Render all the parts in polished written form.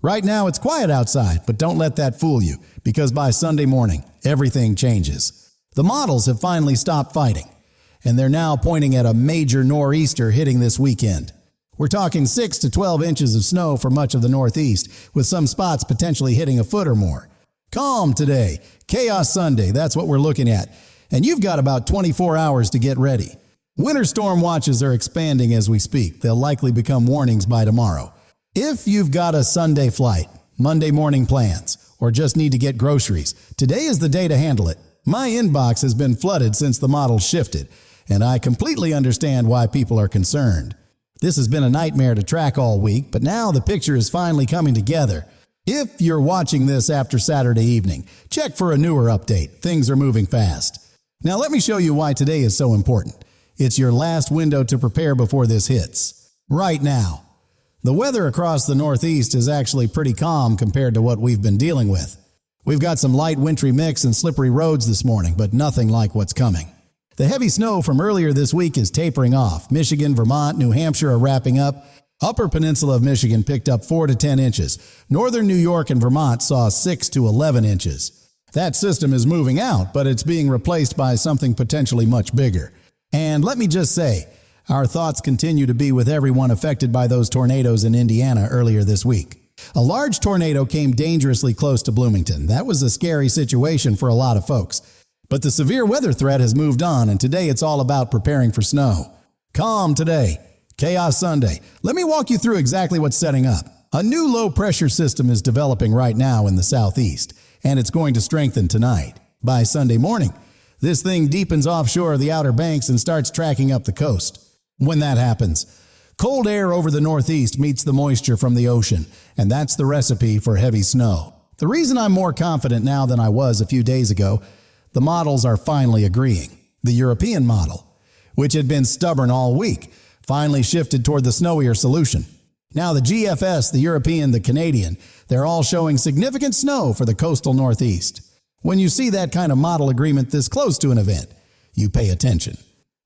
Right now it's quiet outside, but don't let that fool you, because by Sunday morning, everything changes. The models have finally stopped fighting, and they're now pointing at a major nor'easter hitting this weekend. We're talking 6 to 12 inches of snow for much of the Northeast, with some spots potentially hitting a foot or more. Calm today, chaos Sunday, that's what we're looking at. And you've got about 24 hours to get ready. Winter storm watches are expanding as we speak. They'll likely become warnings by tomorrow. If you've got a Sunday flight, Monday morning plans, or just need to get groceries, today is the day to handle it. My inbox has been flooded since the model shifted, and I completely understand why people are concerned. This has been a nightmare to track all week, but now the picture is finally coming together. If you're watching this after Saturday evening, check for a newer update. Things are moving fast. Now let me show you why today is so important. It's your last window to prepare before this hits. Right now. The weather across the Northeast is actually pretty calm compared to what we've been dealing with. We've got some light wintry mix and slippery roads this morning, but nothing like what's coming. The heavy snow from earlier this week is tapering off. Michigan, Vermont, New Hampshire are wrapping up. Upper Peninsula of Michigan picked up 4 to 10 inches. Northern New York and Vermont saw 6 to 11 inches. That system is moving out, but it's being replaced by something potentially much bigger. And let me just say, our thoughts continue to be with everyone affected by those tornadoes in Indiana earlier this week. A large tornado came dangerously close to Bloomington. That was a scary situation for a lot of folks. But the severe weather threat has moved on, and today it's all about preparing for snow. Calm today. Chaos Sunday. Let me walk you through exactly what's setting up. A new low-pressure system is developing right now in the southeast, and it's going to strengthen tonight. By Sunday morning, this thing deepens offshore the Outer Banks and starts tracking up the coast. When that happens, cold air over the northeast meets the moisture from the ocean, and that's the recipe for heavy snow. The reason I'm more confident now than I was a few days ago, the models are finally agreeing. The European model, which had been stubborn all week, finally shifted toward the snowier solution. Now the GFS, the European, the Canadian, they're all showing significant snow for the coastal Northeast. When you see that kind of model agreement this close to an event, you pay attention.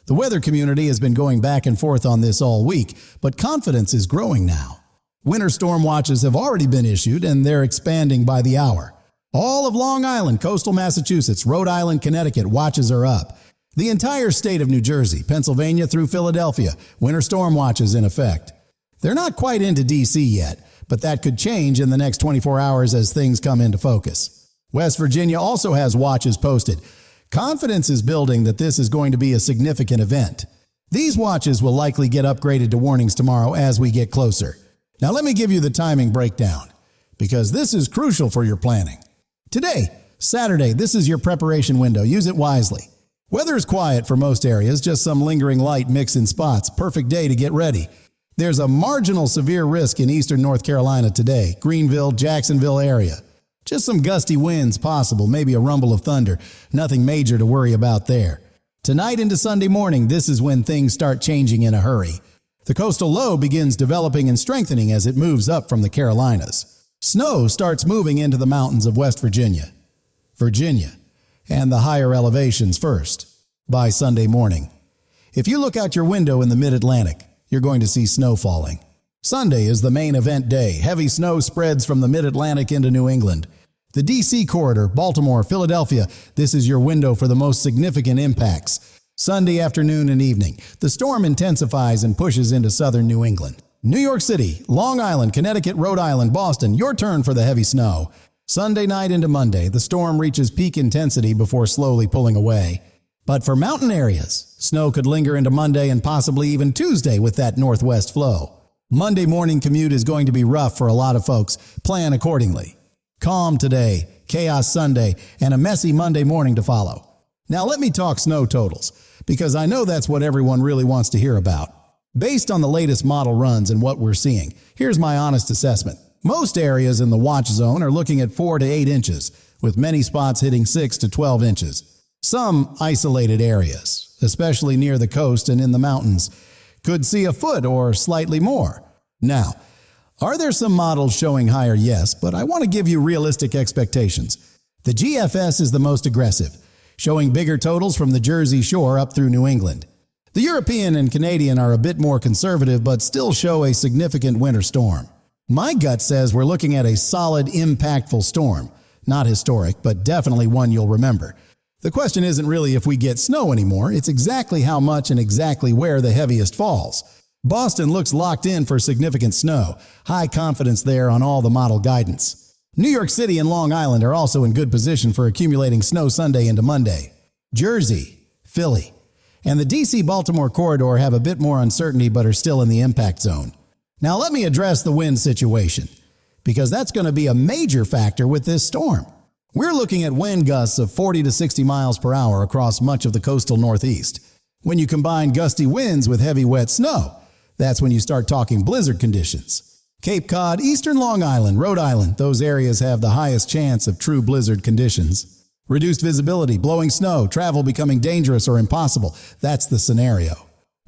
The weather community has been going back and forth on this all week, but confidence is growing now. Winter storm watches have already been issued, and they're expanding by the hour. All of Long Island, coastal Massachusetts, Rhode Island, Connecticut, watches are up. The entire state of New Jersey, Pennsylvania through Philadelphia, winter storm watches in effect. They're not quite into D.C. yet, but that could change in the next 24 hours as things come into focus. West Virginia also has watches posted. Confidence is building that this is going to be a significant event. These watches will likely get upgraded to warnings tomorrow as we get closer. Now let me give you the timing breakdown, because this is crucial for your planning. Today, Saturday, this is your preparation window. Use it wisely. Weather is quiet for most areas, just some lingering light mix in spots. Perfect day to get ready. There's a marginal severe risk in eastern North Carolina today, Greenville, Jacksonville area. Just some gusty winds possible, maybe a rumble of thunder. Nothing major to worry about there. Tonight into Sunday morning, this is when things start changing in a hurry. The coastal low begins developing and strengthening as it moves up from the Carolinas. Snow starts moving into the mountains of West Virginia, and the higher elevations first, by Sunday morning. If you look out your window in the mid-Atlantic, you're going to see snow falling. Sunday is the main event day. Heavy snow spreads from the mid-Atlantic into New England. The D.C. corridor, Baltimore, Philadelphia, this is your window for the most significant impacts. Sunday afternoon and evening, the storm intensifies and pushes into southern New England. New York City, Long Island, Connecticut, Rhode Island, Boston, your turn for the heavy snow. Sunday night into Monday, the storm reaches peak intensity before slowly pulling away. But for mountain areas, snow could linger into Monday and possibly even Tuesday with that northwest flow. Monday morning commute is going to be rough for a lot of folks. Plan accordingly. Calm today, chaos Sunday, and a messy Monday morning to follow. Now let me talk snow totals, because I know that's what everyone really wants to hear about. Based on the latest model runs and what we're seeing, here's my honest assessment. Most areas in the watch zone are looking at 4 to 8 inches, with many spots hitting 6 to 12 inches. Some isolated areas, especially near the coast and in the mountains, could see a foot or slightly more. Now, are there some models showing higher? Yes, but I want to give you realistic expectations. The GFS is the most aggressive, showing bigger totals from the Jersey Shore up through New England. The European and Canadian are a bit more conservative but still show a significant winter storm. My gut says we're looking at a solid, impactful storm. Not historic, but definitely one you'll remember. The question isn't really if we get snow anymore, it's exactly how much and exactly where the heaviest falls. Boston looks locked in for significant snow. High confidence there on all the model guidance. New York City and Long Island are also in good position for accumulating snow Sunday into Monday. Jersey, Philly, and the DC-Baltimore corridor have a bit more uncertainty but are still in the impact zone. Now let me address the wind situation, because that's going to be a major factor with this storm. We're looking at wind gusts of 40 to 60 miles per hour across much of the coastal Northeast. When you combine gusty winds with heavy wet snow, that's when you start talking blizzard conditions. Cape Cod, eastern Long Island, Rhode Island, those areas have the highest chance of true blizzard conditions. Reduced visibility, blowing snow, travel becoming dangerous or impossible, that's the scenario.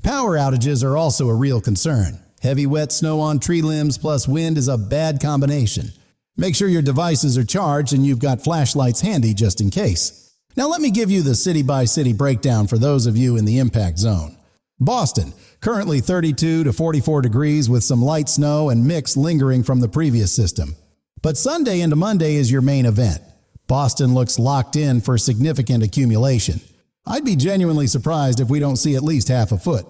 Power outages are also a real concern. Heavy wet snow on tree limbs plus wind is a bad combination. Make sure your devices are charged and you've got flashlights handy just in case. Now let me give you the city-by-city breakdown for those of you in the impact zone. Boston, currently 32 to 44 degrees with some light snow and mix lingering from the previous system. But Sunday into Monday is your main event. Boston looks locked in for significant accumulation. I'd be genuinely surprised if we don't see at least half a foot,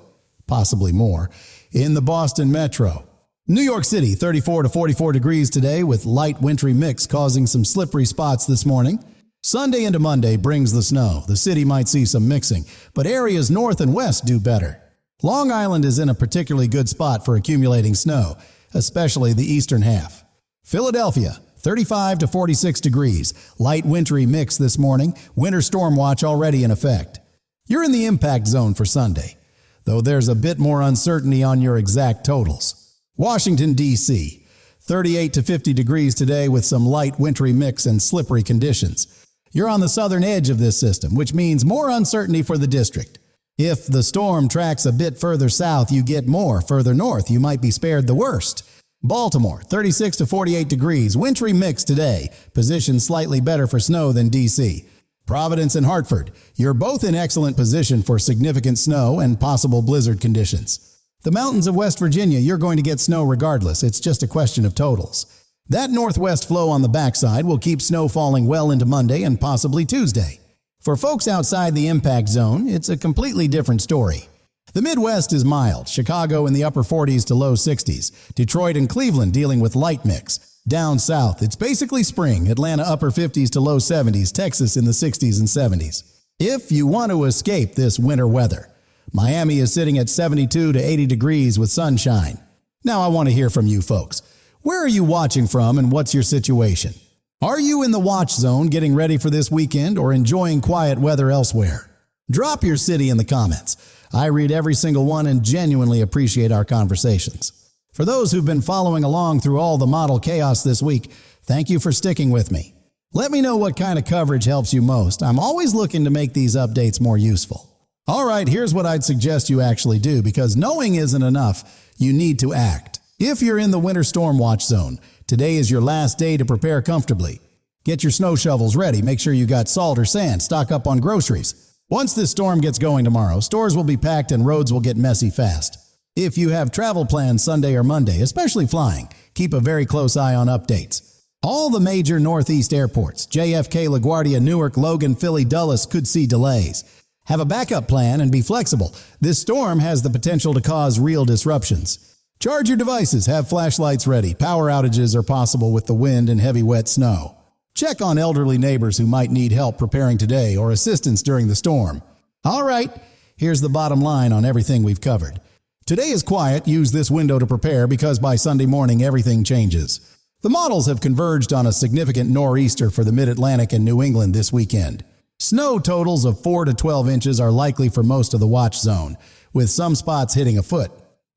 possibly more, in the Boston metro. New York City, 34 to 44 degrees today with light wintry mix causing some slippery spots this morning. Sunday into Monday brings the snow. The city might see some mixing, but areas north and west do better. Long Island is in a particularly good spot for accumulating snow, especially the eastern half. Philadelphia, 35 to 46 degrees. Light wintry mix this morning. Winter storm watch already in effect. You're in the impact zone for Sunday, though there's a bit more uncertainty on your exact totals. Washington, D.C., 38 to 50 degrees today with some light wintry mix and slippery conditions. You're on the southern edge of this system, which means more uncertainty for the district. If the storm tracks a bit further south, you get more. Further north, you might be spared the worst. Baltimore, 36 to 48 degrees, wintry mix today, position slightly better for snow than D.C. Providence and Hartford, you're both in excellent position for significant snow and possible blizzard conditions. The mountains of West Virginia, you're going to get snow regardless. It's just a question of totals. That northwest flow on the backside will keep snow falling well into Monday and possibly Tuesday. For folks outside the impact zone, it's a completely different story. The Midwest is mild, Chicago in the upper 40s to low 60s, Detroit and Cleveland dealing with light mix. Down south, it's basically spring, Atlanta upper 50s to low 70s, Texas in the 60s and 70s. If you want to escape this winter weather, Miami is sitting at 72 to 80 degrees with sunshine. Now I want to hear from you folks. Where are you watching from and what's your situation? Are you in the watch zone getting ready for this weekend or enjoying quiet weather elsewhere? Drop your city in the comments. I read every single one and genuinely appreciate our conversations. For those who've been following along through all the model chaos this week, thank you for sticking with me. Let me know what kind of coverage helps you most. I'm always looking to make these updates more useful. All right, here's what I'd suggest you actually do, because knowing isn't enough. You need to act. If you're in the winter storm watch zone, today is your last day to prepare comfortably. Get your snow shovels ready. Make sure you got salt or sand. Stock up on groceries. Once this storm gets going tomorrow, stores will be packed and roads will get messy fast. If you have travel plans Sunday or Monday, especially flying, keep a very close eye on updates. All the major Northeast airports, JFK, LaGuardia, Newark, Logan, Philly, Dulles, could see delays. Have a backup plan and be flexible. This storm has the potential to cause real disruptions. Charge your devices, have flashlights ready. Power outages are possible with the wind and heavy wet snow. Check on elderly neighbors who might need help preparing today or assistance during the storm. All right, here's the bottom line on everything we've covered. Today is quiet. Use this window to prepare because by Sunday morning everything changes. The models have converged on a significant nor'easter for the Mid-Atlantic and New England this weekend. Snow totals of 4 to 12 inches are likely for most of the watch zone, with some spots hitting a foot.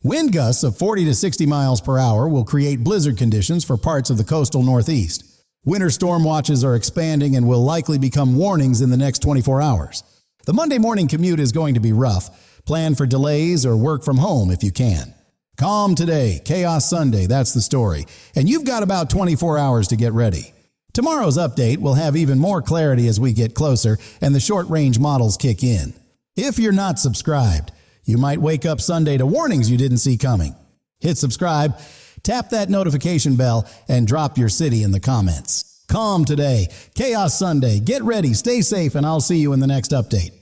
Wind gusts of 40 to 60 miles per hour will create blizzard conditions for parts of the coastal Northeast. Winter storm watches are expanding and will likely become warnings in the next 24 hours. The Monday morning commute is going to be rough. Plan for delays or work from home if you can. Calm today, chaos Sunday, that's the story. And you've got about 24 hours to get ready. Tomorrow's update will have even more clarity as we get closer and the short-range models kick in. If you're not subscribed, you might wake up Sunday to warnings you didn't see coming. Hit subscribe Tap that notification bell and drop your city in the comments. Calm today, Chaos Sunday. Get ready, stay safe, and I'll see you in the next update.